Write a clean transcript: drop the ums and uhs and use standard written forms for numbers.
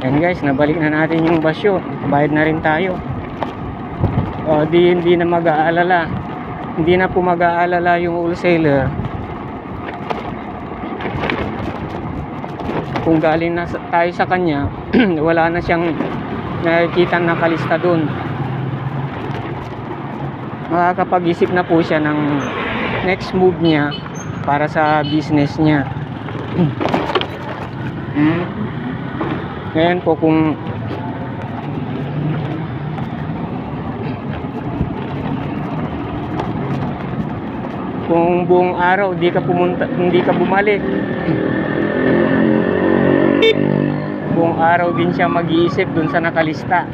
Yan guys, nabalik na natin yung basyo. Bayad na rin tayo. O, hindi na mag-aalala. Hindi na po mag-aalala yung wholesaler kung galing na tayo sa kanya. Wala na siyang nakikita nakalista dun. Makakapag-isip na po siya ng next move niya para sa business niya. Ngayon po kung buong araw hindi ka bumalik, buong araw din siya mag-iisip dun sa nakalista.